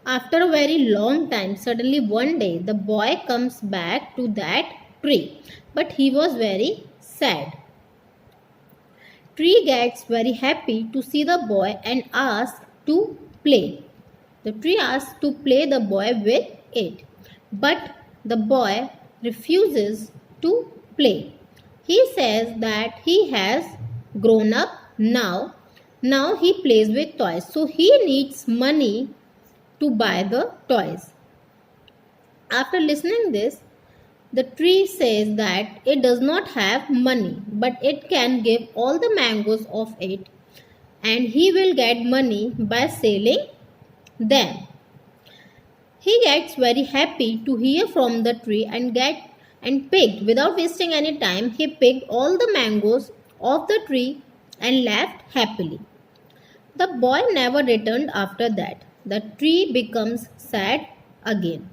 After a very long time, suddenly one day the boy comes back to that tree, but he was very sad. Tree gets very happy to see the boy and asks to play. The tree asks to play the boy with it, but the boy refuses to play. He says that he has grown up now. Now he plays with toys, so he needs money to buy the toys. After listening this, the tree says that it does not have money, but it can give all the mangoes of it, and he will get money by selling them. He gets very happy to hear from the tree and picked without wasting any time. He picked all the mangoes of the tree and left happily. The boy never returned after that. The tree becomes sad again.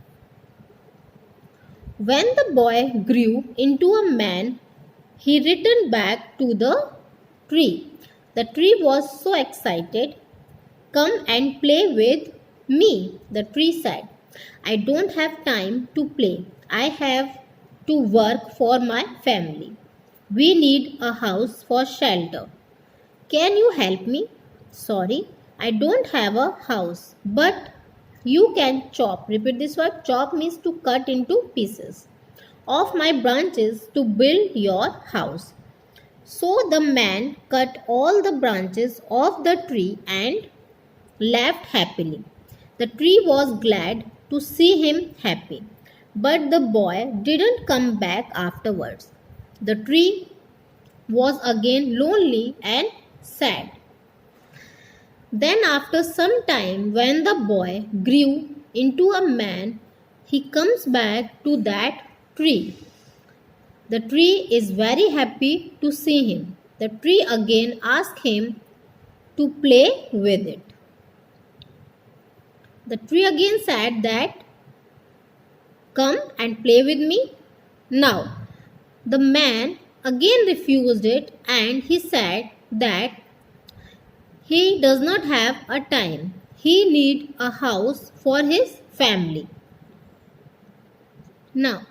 When the boy grew into a man, he returned back to the tree. The tree was so excited. Come and play with me, the tree said. I don't have time to play. I have to work for my family. We need a house for shelter. Can you help me? Sorry, I don't have a house, but you can chop. Repeat this word. Chop means to cut into pieces of my branches to build your house. So the man cut all the branches of the tree and left happily. The tree was glad to see him happy, but the boy didn't come back afterwards. The tree was again lonely and sad. Then, after some time, when the boy grew into a man, he comes back to that tree. The tree is very happy to see him. The tree again asks him to play with it. The tree again said that, come and play with me. Now, the man again refused it, and he said that he does not have a time. He needs a house for his family. Now,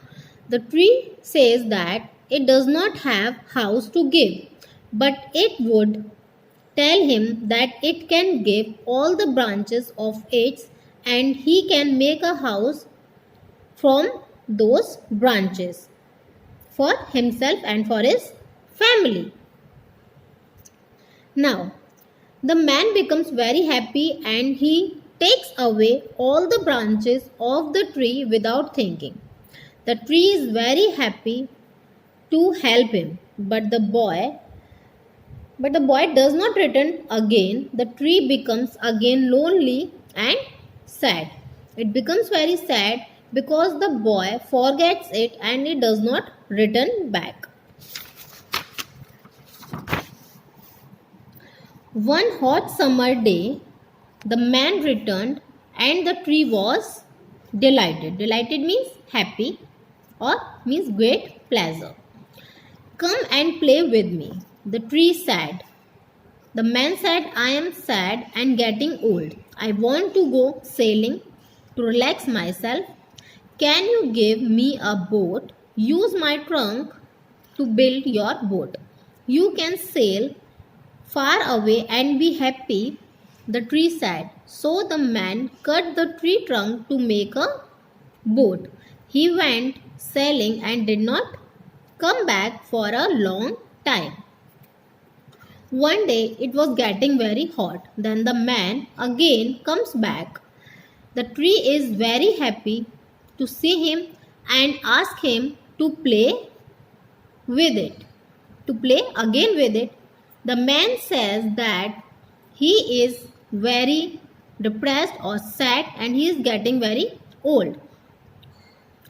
the tree says that it does not have house to give, but it would tell him that it can give all the branches of its, and he can make a house from those branches for himself and for his family. Now, the man becomes very happy and he takes away all the branches of the tree without thinking. The tree is very happy to help him, but the boy does not return again. The tree becomes again lonely and sad. It becomes very sad because the boy forgets it and it does not return back. One hot summer day, the man returned and the tree was delighted. Delighted means happy or means great pleasure. Come and play with me, the tree said. The man said, I am sad and getting old. I want to go sailing to relax myself. Can you give me a boat? Use my trunk to build your boat. You can sail far away and be happy, the tree said. So the man cut the tree trunk to make a boat. He went sailing and did not come back for a long time. One day it was getting very hot. Then the man again comes back. The tree is very happy to see him and asks him to play with it. To play again with it. The man says that he is very depressed or sad and he is getting very old.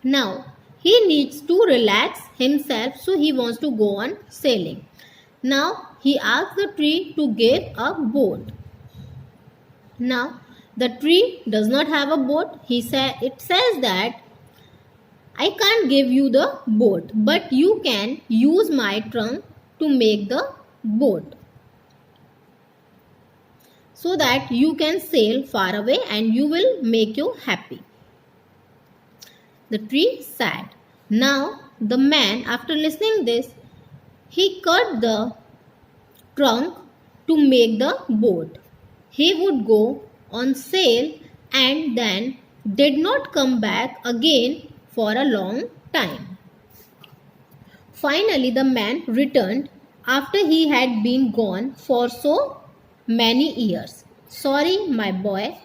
Now, he needs to relax himself, so he wants to go on sailing. Now, he asks the tree to give a boat. Now, the tree does not have a boat. It says that I can't give you the boat, but you can use my trunk to make the boat. so that you can sail far away and you will make you happy. The tree said. Now the man, after listening this, he cut the trunk to make the boat. He would go on sail and then did not come back again for a long time. Finally, the man returned after he had been gone for so many years. Sorry, my boy,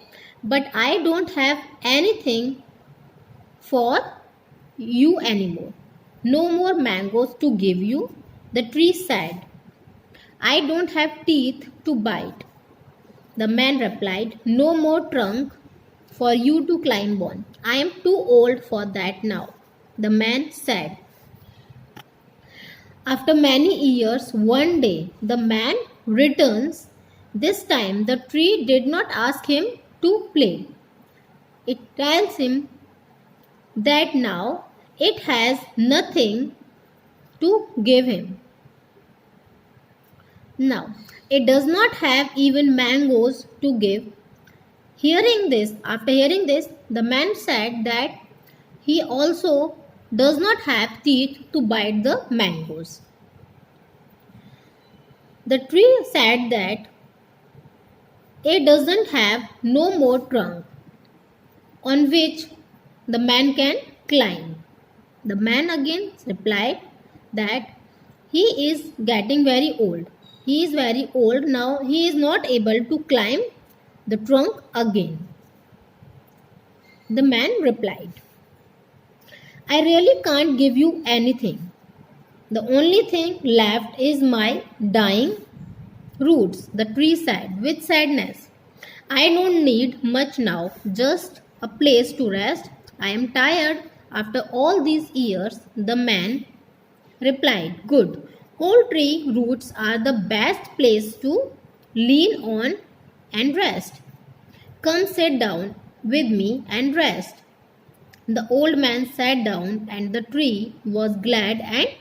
but I don't have anything for you anymore. No more mangoes to give you. The tree said, I don't have teeth to bite. The man replied, no more trunk for you to climb on. I am too old for that now. The man said. After many years, one day the man returns. This time the tree did not ask him to play. It tells him that now it has nothing to give him. Now, it does not have even mangoes to give. After hearing this, the man said that he also does not have teeth to bite the mangoes. The tree said that it doesn't have no more trunk on which the man can climb. The man again replied that he is getting very old. He is very old now. He is not able to climb the trunk again. The man replied, I really can't give you anything. The only thing left is my dying roots. The tree said with sadness, I don't need much now, just a place to rest. I am tired after all these years. The man replied, good. Whole tree roots are the best place to lean on and rest. Come sit down with me and rest. The old man sat down and the tree was glad and